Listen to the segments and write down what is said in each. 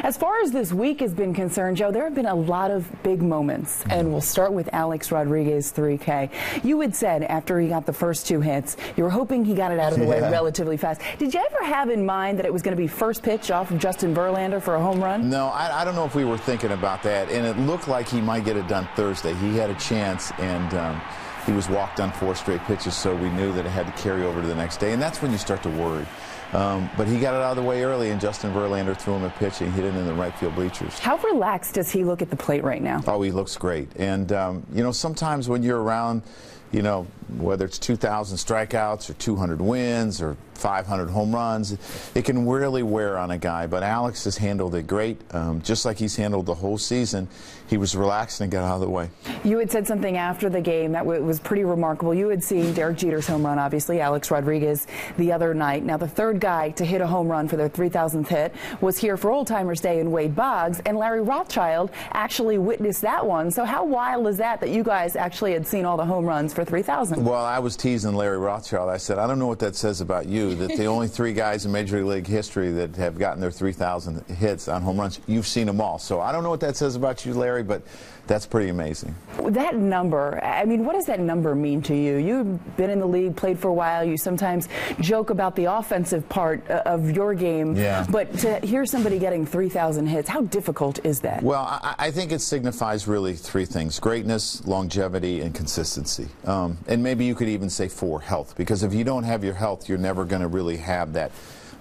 As far as this week has been concerned, Joe, there have been a lot of big moments, and we'll start with Alex Rodriguez 3K. You had said after he got the first 2 hits, you were hoping he got it out of the way relatively fast. Did you ever have in mind that it was going to be first pitch off of Justin Verlander for a home run? No, I don't know if we were thinking about that, and it looked like he might get it done Thursday. He had a chance, and he was walked on 4 straight pitches, so we knew that it had to carry over to the next day, and that's when you start to worry. But he got it out of the way early, and Justin Verlander threw him a pitch and hit it in the right field bleachers. How relaxed does he look at the plate right now? Oh, he looks great. And, you know, sometimes when you're around, you know, whether it's 2,000 strikeouts or 200 wins or 500 home runs, it can really wear on a guy. But Alex has handled it great, just like he's handled the whole season. He was relaxed and got out of the way. You had said something after the game that was pretty remarkable. You had seen Derek Jeter's home run, obviously, Alex Rodriguez, the other night. Now, the third guy to hit a home run for their 3,000th hit was here for Old Timers Day in Wade Boggs, and Larry Rothschild actually witnessed that one. So how wild is that you guys actually had seen all the home runs for 3,000? Well, I was teasing Larry Rothschild. I said, I don't know what that says about you, that the only 3 guys in Major League history that have gotten their 3,000 hits on home runs, you've seen them all. So I don't know what that says about you, Larry, but that's pretty amazing. That number, I mean, what does that number mean to you? You've been in the league, played for a while. You sometimes joke about the offensive part of your game. Yeah. But to hear somebody getting 3,000 hits, how difficult is that? Well, I think it signifies really 3 things: greatness, longevity, and consistency. And maybe you could even say 4, health, because if you don't have your health, you're never going to really have that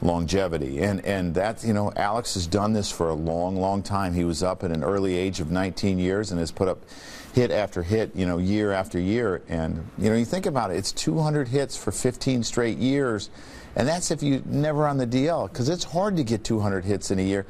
longevity. And that, you know, Alex has done this for a long, long time. He was up at an early age of 19 years and has put up hit after hit, you know, year after year. And, you know, you think about it, it's 200 hits for 15 straight years. And that's if you never on the DL, because it's hard to get 200 hits in a year,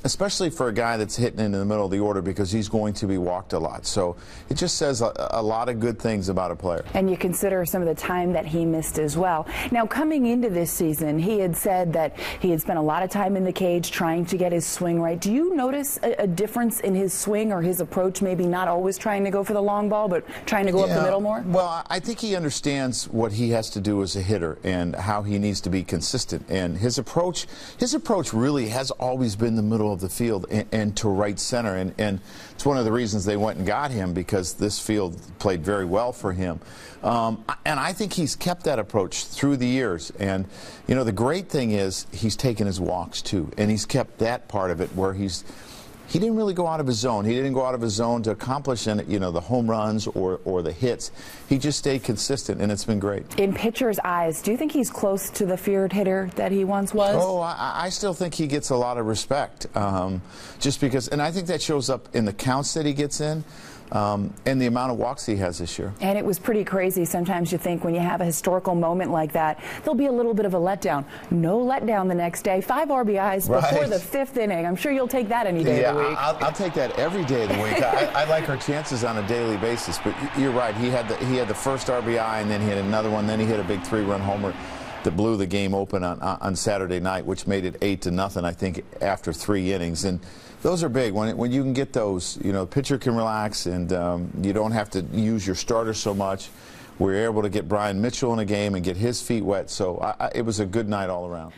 especially for a guy that's hitting in the middle of the order, because he's going to be walked a lot. So it just says a lot of good things about a player. And you consider some of the time that he missed as well. Now, coming into this season, he had said that he had spent a lot of time in the cage trying to get his swing right. Do you notice a difference in his swing or his approach, maybe not always trying to go for the long ball, but trying to go up the middle more? Well, I think he understands what he has to do as a hitter and how he needs to be consistent. And his approach really has always been the middle of the field and to right center, and it's one of the reasons they went and got him, because this field played very well for him. And I think he's kept that approach through the years. And you know, the great thing is he's taken his walks too, and he's kept that part of it where he didn't really go out of his zone. He didn't go out of his zone to accomplish, you know, the home runs or the hits. He just stayed consistent, and it's been great. In pitchers' eyes, do you think he's close to the feared hitter that he once was? Oh, I still think he gets a lot of respect, just because, and I think that shows up in the counts that he gets in. And the amount of walks he has this year. And it was pretty crazy. Sometimes you think when you have a historical moment like that, there'll be a little bit of a letdown. No letdown the next day. 5 RBIs before the 5th inning. I'm sure you'll take that any day of the week. I'll take that every day of the week. I like our chances on a daily basis. But you're right. He had the first RBI, and then he had another one. Then he hit a big 3-run homer that blew the game open on Saturday night, which made it 8-0, I think, after 3 innings. And those are big. When you can get those, you know, pitcher can relax, and you don't have to use your starter so much. We were able to get Brian Mitchell in a game and get his feet wet, so it was a good night all around.